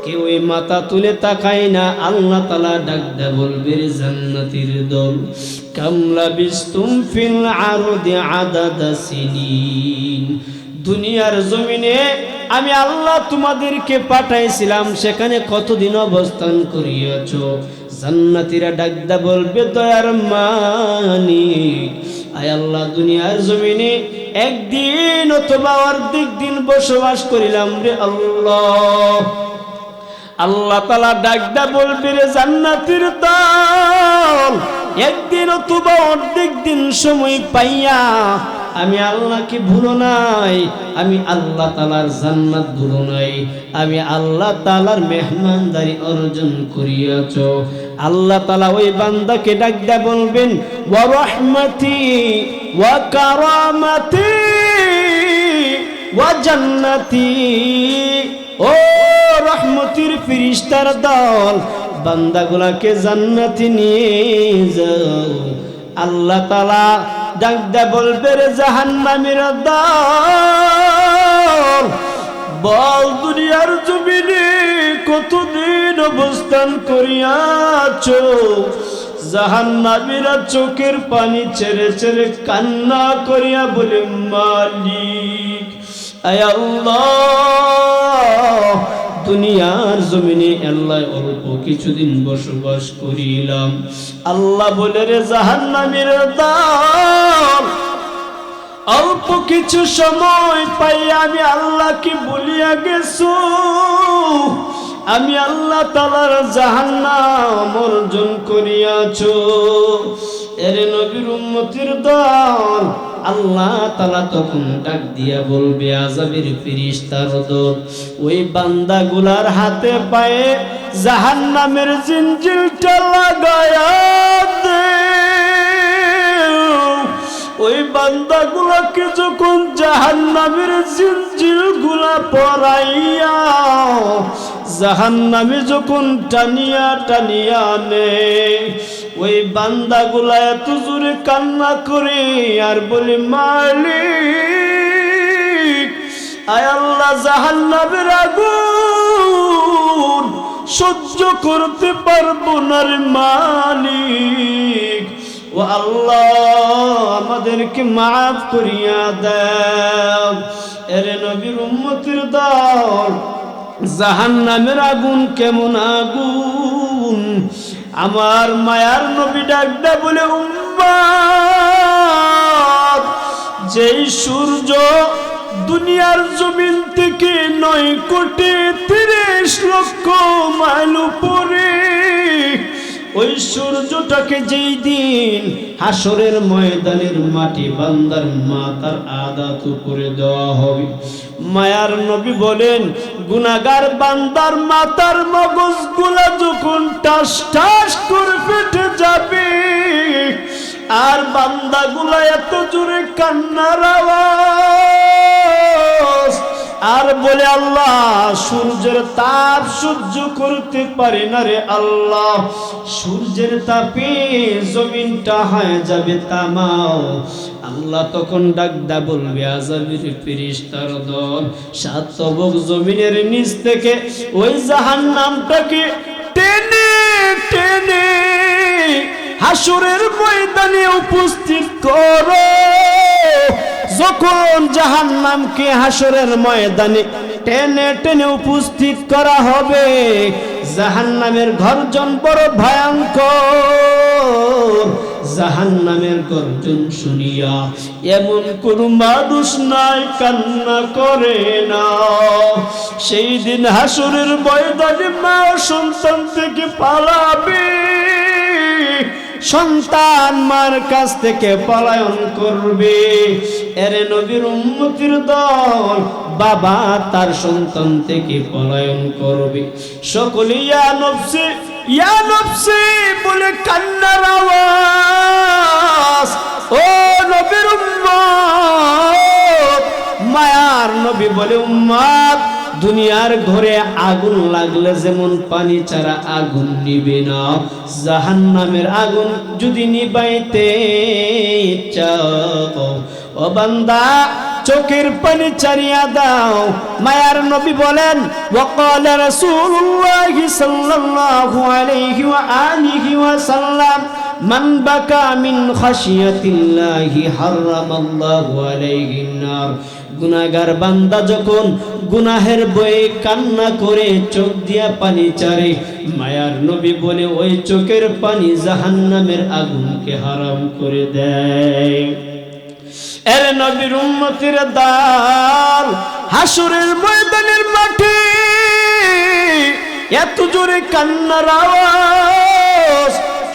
কেউ মাথা তুলে তাকায় না। আল্লাহ তাআলা ডাক দেয়া বলবে, জান্নাতের দল, কামলা বিস্তুম ফিল আরদি আদাদা সিনিন, দুনিয়ার জমিনে আমি আল্লাহ তোমাদেরকে পাঠাইছিলাম, সেখানে কতদিন অবস্থান করিয়াছ? জান্নাতীরা ডাক দেয়া বলবে, দয়ার মালিক, আয় আল্লাহ দুনিয়ার জমিনে একদিন অথবা অর্ধেক দিন বসবাস করিলাম রে আল্লাহ। আল্লাহ তাআলা ডাক দেয়া বলবে, রে জান্নাতের দল, একদিন অথবা অর্ধেক দিন সময় পাইয়া আমি আল্লাহকে ভুলো নাই, আমি আল্লাহ তাআলার জান্নাত ভুলো নাই, আমি আল্লাহ তাআলার মেহমানদারি অর্জন করিয়াছ। আল্লাহ তাআলা ওই বান্দাকে ডাক দেয়া বলবেন, ওয়া রাহমাতি ওয়া কারামাতি ওয়া জান্নাতি, ও রহমতের ফেরেশতার দল, বান্দাগুলাকে জান্নাতে নিয়ে যাও। আল্লাহ তাআলা ডাক দেয়া বলবে, রে জাহান্নামের দল, বল দুনিয়ার জমিনে কতদিন অবস্থান করিয়াছ? জাহান্নামীরা চোখের পানি ছেড়ে ছেড়ে কান্না করিয়া বলে, মালিক, আয় আল্লাহ দুনিয়ার জমিনে আল্লাহ অল্প কিছুদিন বসবাস করিলাম। আল্লাহ বলে, রে জাহান্নামীর দল, অল্প কিছু সময় পাই আমি আল্লাহকে বলিয়া গেছো, আমি আল্লাহ তাআলার জাহান্নাম অর্জন করিয়াছ। এর নবীর উম্মতের দল, আল্লাহ তাআলা তখন ডাক দিয়া বলবে, আযাবের ফেরেশতার দল, ওই বান্দাগুলার হাতে পায়ে জাহান্নামের জিনজিলটা লাগায়া দে। ওই বান্দাগুলাকে যখন জাহান্নামের জিনজিলগুলা পরাইয়া জাহান্নামে যখন টানিয়া টানিয়া নে, ওই বান্দাগুলা এত জোরে কান্না করে আর বলে, মালিক, আয় আল্লাহ জাহান্নামের আগুন সহ্য করতে পারবো না রে মালিক, ও আল্লাহ আমাদেরকে মাফ করিয়া দাও। এর নবীর উম্মতের দল, জাহান্নামের আগুন কেমন আগুন? আমার মায়ার নবী ডাক দেয়া বলে, উম্মত, যেই সূর্য দুনিয়ার জমিন থেকে 9,30,00,000 মাইল উপরে, ওই সূর্যটাকে যেই দিন হাসরের ময়দানের মাটি বান্দার মাথার আদাত করে দেওয়া হবে, মায়ার নবী বলেন, গুনাহগার বান্দার মাথার মগজগুলা যখন টাস টাস করে ফেটে যাবে, আর বান্দাগুলা এত জোরে কান্নার আওয়াজ আর বলে, আল্লাহ সূর্যের তাপ সহ্য করতে পারে না রে আল্লাহ, সূর্যের তাপে জমিনটা হয়ে যাবে তামাও। আল্লাহ তখন ডাক দেয়া বলবে, আযাবের ফেরেশতার দল, 7 তবক জমিনের নিচ থেকে ওই জাহান্নামটাকে টেনে টেনে হাসরের ময়দানে উপস্থিত করো। যখন জাহান্নামকে হাসরের ময়দানে টেনে টেনে উপস্থিত করা হবে, জাহান্নামের গর্জন বড় ভয়ঙ্কর। জাহান্নামের গর্জন শুনিয়া এমন কোন মানুষ নাই কান্না করে না। সেই দিন হাসরের ময়দানে মা সন্তান থেকে পালাবে, সন্তান মার কাছ থেকে পলায়ন করবে। এরে নবীর উম্মতির দল, বাবা তার সন্তান থেকে পলায়ন করবে। সকলে ইয়া নফসি বলে কান্নার আওয়াজ। ও নবীর উম্মত, মায়ার নবী বলে উম্মত, দুনিয়ার ঘরে আগুন লাগলে যেমন পানি ছাড়া আগুন নিবে না, জাহান্নামের আগুন যদি নিবাইতে চাও ও বান্দা চোখের পানি ছাড়িয়া দাও। মায়ার নবী বলেন, ওয়াকালা রাসূলুল্লাহ সাল্লাল্লাহু আলাইহি ওয়া আলিহি ওয়াসাল্লাম, মান বাকা মিন খাশিয়াতিল্লাহি হারামাল্লাহু আলাইহিন নার। গুনাহগার বান্দা যখন গুনাহের বয়ে কান্না করে চোখ দিয়া পানি ছাড়ে, মায়ার নবী বলে ওই চোখের পানি জাহান্নামের আগুনকে হারাম করে দেয়। এর নবীর উম্মতের দল, হাসরের ময়দানের মাঠে এত জোরে কান্নার আওয়াজ,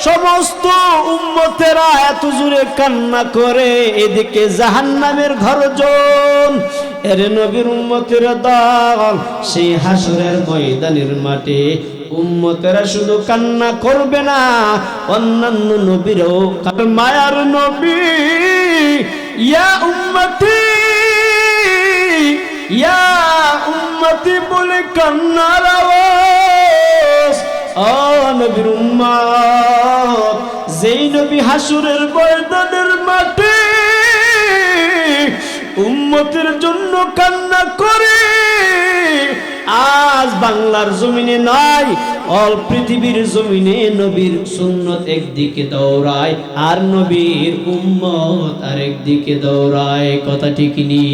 সমস্ত উম্মতেরা এত জোরে কান্না করে, এদিকে জাহান্নামের গর্জন। এর নবীর উম্মতের দল, সেই হাসরের ময়দানের মাঠে উম্মতেরা শুধু কান্না করবে না, অন্যান্য নবীরাও। মায়ার নবী ইয়া উম্মতি বলে কান্নার আওয়াজ। ও নবীর উম্মত, যেই নবী হাসরের ময়দানের মাঠে উম্মতের জন্য কান্না করে, আজ বাংলার জমিনে নাই, অল পৃথিবীর জমিনে নবীর সুন্নত একদিকে দৌড়ায় আর নবীর উম্মত আরেকদিকে দৌড়ায়। কথা ঠিক নি?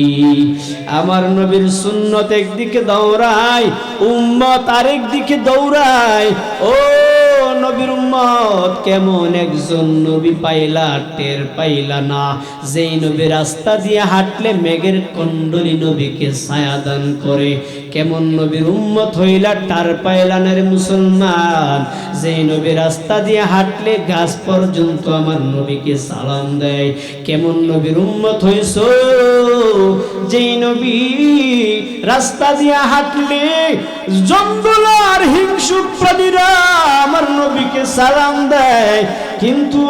আমার নবীর সুন্নত একদিকে দৌড়ায়, উম্মত আরেকদিকে দৌড়ায়। ও নবীর উম্মত, কেমন একজন নবী পাইলা, টের পাইলা না? যেই নবী রাস্তা দিয়ে হাঁটলে মেঘের কন্ডলী নবীকে ছায়া দান করে, কেমন নবীর উম্মত হইলা, টার পাইলা না রে মুসলমান? যেই নবী রাস্তা দিয়ে হাঁটলে গাছ পর্যন্ত আমার নবীকে সালাম দেয়, কেমন নবীর উম্মত হইছো? যেই নবী রাস্তা দিয়ে হাঁটলে জঙ্গল আর হিংসুক প্রাণীরা আমার নবীকে সালাম দেয়, কিন্তু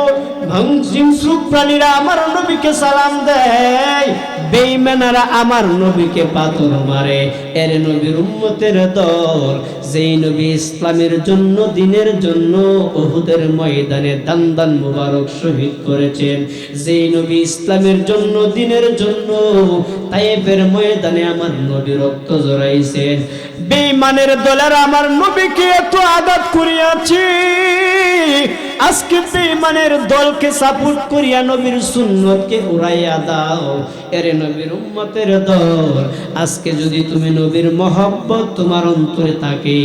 হিংসুক প্রাণীরা আমার নবীকে সালাম দেয়, বেঈমানেরা আমার নবীকে পাথর মারে। এর নবীর উম্মতের দল, যেই নবী ইসলামের জন্য, দ্বীনের জন্য উহুদের ময়দানে দান দান মুবারক শহীদ করেছেন, যেই নবী ইসলামের জন্য, দ্বীনের জন্য তায়েফের ময়দানে আমার নবী রক্ত ঝরাইছেন, বেঈমানের দলের আমার নবীকে এত আঘাত করিয়াছে, আজকে বেঈমানের দলকে সাপোর্ট করিয়া নবীর সুন্নতকে উড়াইয়া দাও। এরে নবীর উম্মতের দল, আজকে যদি তুমি নবীর মহব্বত তোমার অন্তরে থাকে,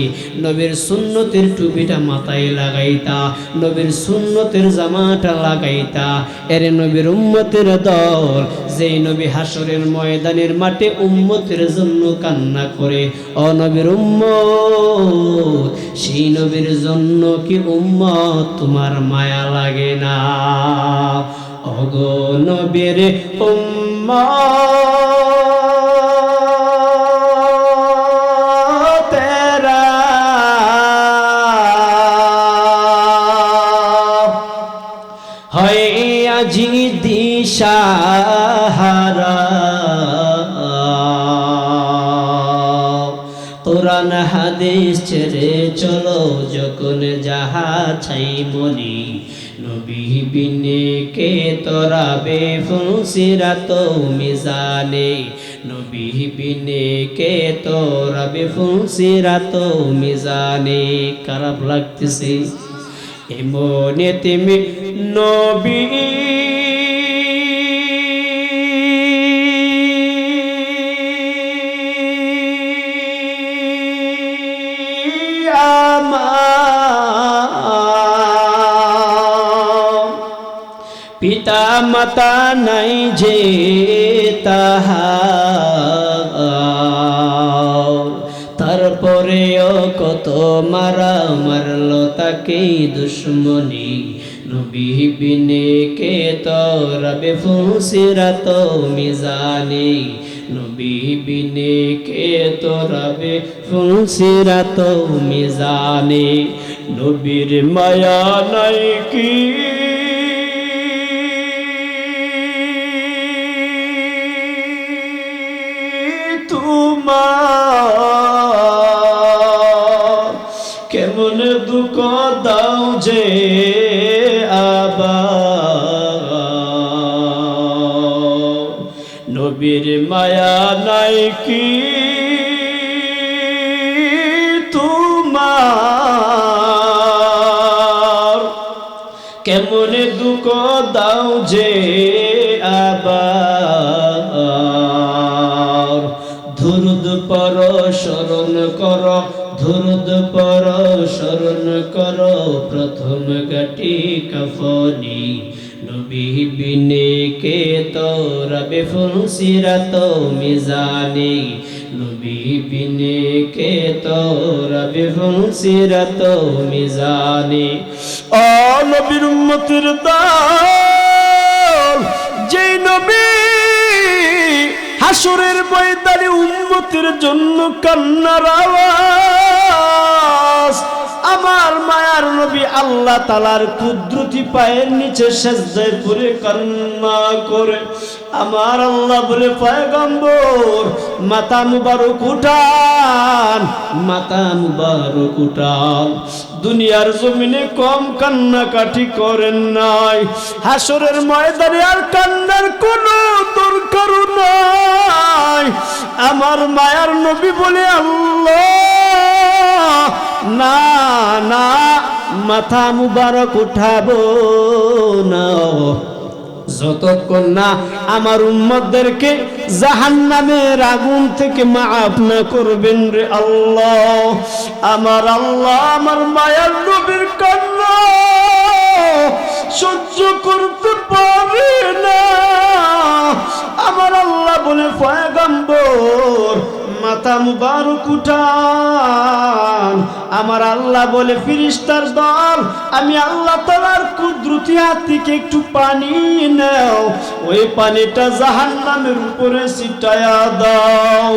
নবীর সুন্নতের টুপিটা মাথায় লাগাইতা, নবীর সুন্নতের জামাটা লাগাইতা। এরে নবীর উম্মতের দল, যেই নবী হাসরের ময়দানের মাঠে উম্মতের জন্য কান্না করে, ও নবীর উম্মত, সেই নবীর জন্য কি উম্মত তোমার মায়া লাগে না? ওগো নবীর উম্মতেরা, হয় আজি দিশাহারা, কোরআন হাদিস ছেড়ে চলো যখন যাহা ছাই মনি, নবী বিনে কে তোরাবে ফুলসিরাত মিজানে, নবী বিনে কে তোরাবে ফুলসিরাত মিজানে। খারাপ লাগতেছে এমনে তুমি নবী পিতা মাতা নাই যে তাহার, তারপরেও কত মারা মারলো তাকে দুশ্মনী। নবী বিনে কে তরাবে ফুলসিরাত মিজানে, নবী বিনে কে তরাবে ফুলসিরাত মিজানে। নবীর মায়া নাই কি তোমার, কেমন দুঃখ দাও যে আবার। নবীর মায়া নাই কি তোমার, কেমন দুঃখ দাও যে আবার। দুরুদ পর স্মরণ কর, দুরুদ পর স্মরণ কর প্রথম গাটি কাফনি। নবী বিনে কে তরাবে ফুলসিরাত মিজানে, নবী বিনে কে তরাবে ফুলসিরাত মিজানে। ও নবীর উম্মতের দল, যে নবী হাসরের ময়দানে উম্মতের জন্য কান্নার আওয়াজ, আমার মায়ার নবী আল্লাহ তাআলার কুদরতি পায়ের নিচে সেজদায় পড়ে কান্না করে। আমার আল্লাহ বলে, পয়গম্বর মাথা মুবারক উঠান, মাথা মুবারক উঠান। দুনিয়ার জমিনে কম কান্নাকাটি করেন নাই, হাসরের ময়দানে আর কান্নার কোনো দরকার নাই। আমার মায়ার নবী বলে, আল্লাহ না না, মাথা মুবারক উঠাবো না যতক্ষণ না আমার উম্মতদেরকে জাহান্নামের আগুন থেকে মাফ না করবেন রে আল্লাহ। আমার আল্লাহ আমার মায়ার নবীর কান্না সহ্য করতে পারে না। আমার আল্লাহ বলে, পয়গম্বর মাথা মুবারক উঠান। আমার আল্লাহ বলে, ফেরেশতার দল, আমি আল্লাহ তাআলার কুদরতি হাত থেকে একটু পানি নাও, ওই পানিটা জাহান্নামের উপরে ছিটায়া দাও।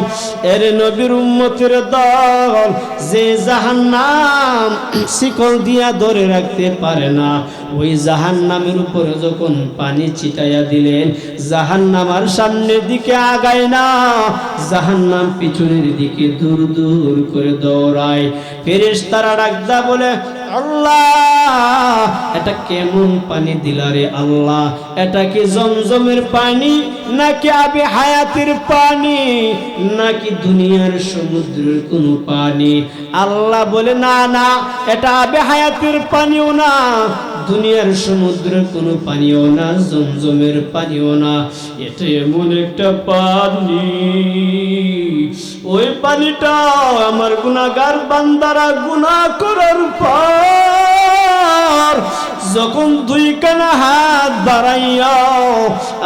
এর নবীর উম্মতের দল, যে জাহান্নাম শিকল দিয়া ধরে রাখতে পারে না, ওই জাহান্নামের উপরে যখন পানি ছিটাইয়া দিলেন, জাহান্নাম আর সামনের দিকে আগায় না, জাহান্নাম পিছনের দিকে দূর দূর করে দৌড়ায়। ফেরেশতারা ডাকদা বলে, আল্লাহ এটা কেমন পানি দিলা রে আল্লাহ, এটা কি জমজমের পানি নাকি আবে হায়াতের পানি নাকি দুনিয়ার সমুদ্রের কোনো পানি? আল্লাহ বলে, না না, এটা আবে হায়াতের পানিও না, দুনিয়ার সমুদ্রের কোনো পানিও না, জমজমের পানিও না, এটা এমন একটা পানি, ওই পানিটা আমার গুনাহগার বান্দারা গুনাহ করার পর যখন দুই কানা হাত বাড়াইয়া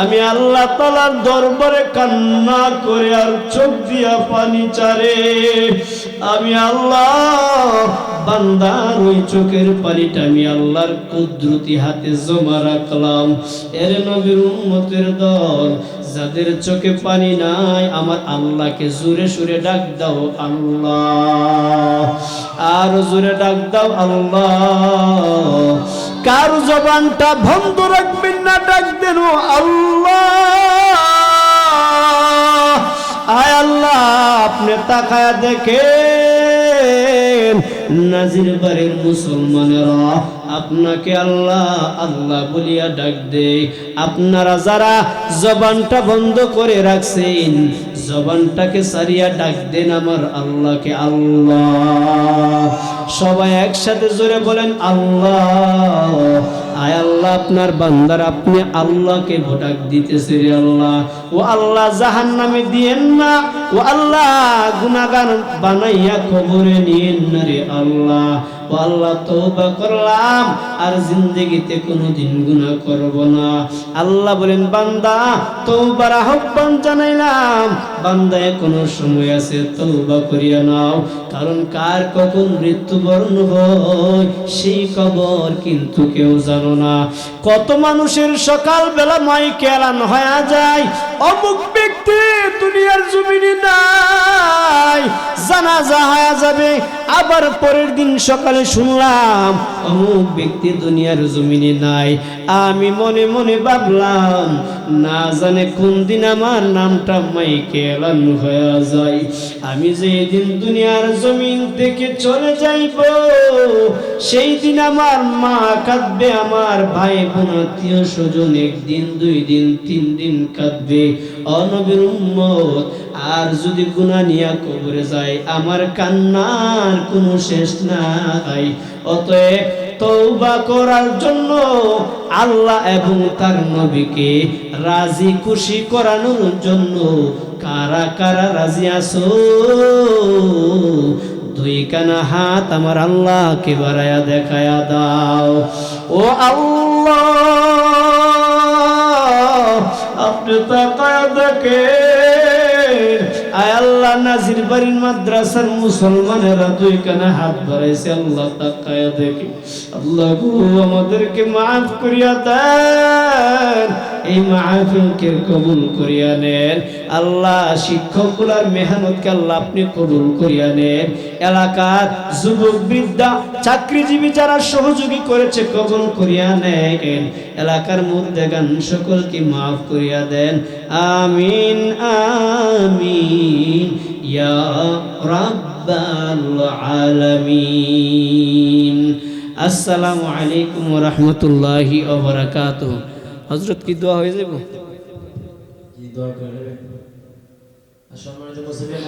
আমি আল্লাহ তাআলার দরবারে কান্না করে আর চোখ দিয়া পানি চারে, আমি আল্লাহ বান্দার ওই চোখের পানিটা আমি আল্লাহর কুদরতি হাতে জমা রাখলাম। এর নবীর উম্মতের দল, যাদের চোখে পানি নাই, আমার আল্লাহকে জোরে সুরে ডাক দাও আল্লাহ, আর জোরে ডাক দাও আল্লাহ। কার জবানটা বন্ধ রাখবেন না, ডাক দেন আল্লাহ। আয় আল্লাহ, আপনি তাকায়া দেখেন নাজির বাড়ির মুসলমানেরা আপনাকে আল্লাহ আল্লাহ বলিয়া ডাক দেয়। আপনারা যারা জবানটা বন্ধ করে রাখছেন, জবানটাকে সারিয়া ডাক দেন আমার আল্লাহকে আল্লাহ। সবাই একসাথে জোরে বলেন আল্লাহ। আয় আল্লাহ আপনার বান্দার আপনি আল্লাহকে ভোটাক দিতেছে রে আল্লাহ। ও আল্লাহ জাহান্নামে দিয়েন না, ও আল্লাহ গুনাহগার বানাইয়া কবরে নিয়েন না রে আল্লাহ। ও আল্লাহ তওবা করলাম আর জিন্দেগিতে কোনোদিন গুনাহ করব না। আল্লাহ বলেন বান্দা তওবার আহ্বান জানাইলাম, বান্দা এখনো সময় আছে, তওবা করিয়া নাও। কারণ কার কখন মৃত্যুবরণ হয় সেই খবর কিন্তু কেউ জানো না। কত মানুষের সকালবেলা মাইকে এলান হয়ে যায় অমুক ব্যক্তি দুনিয়ার জমিনে নাই, জানাজা হয়ে যাবে। আবার পরের দিন সকালে শুনলাম অমুক ব্যক্তি দুনিয়ার জমিনে নাই। আমি মনে মনে ভাবলাম না জানে কোন দিন আমার নামটা মাইকে এলান হয়ে যায়। আমি যেদিন দুনিয়ার জমিন থেকে চলে যাইব সেই দিন আমার মা কাঁদবে, আমার ভাই বোন আত্মীয় স্বজন একদিন দুই দিন তিন দিন কাঁদবে। অনবীর উম্মত আর যদি গুনাহ নিয়া কবরে যায় আমার কান্নার কোনো শেষ নাই। অতএব তওবা করার জন্য আল্লাহ এবং তার নবীকে রাজি খুশি করানোর জন্য কারা কারা রাজি আছো? দুই কানা হাত আমার আল্লাহকে বাড়ায়া দেখায়া দাও। ও আল্লাহ আপনি তাকায়া দেখেন, আয় আল্লাহ নাজির বাড়ির মাদ্রাসার মুসলমানেরা দুই কানা হাত বাড়াইছে, আল্লাহ তাকায়া দেখে। আল্লাহ গো আমাদেরকে মাফ করিয়া দেন, এই মাহফিলকে কবুল করিয়া নেন। আল্লাহ শিক্ষকগুলার মেহনতকে আল্লাহ আপনি কবুল করিয়া নেন। এলাকার যুবক বৃদ্ধা চাকরিজীবী যারা সহযোগী করেছে কবুল করিয়া নেন। এলাকার মুর্দেগান সকলকে মাফ করিয়া দেন। আমিন আমিন ইয়া রাব্বাল আলামিন। আসসালামু আলাইকুম ওয়া রাহমাতুল্লাহি ওয়া বারাকাতুহু। হযরত কি দোয়া হয়ে যাবে? কি দোয়া করবে? সম্মানিত মুসলিম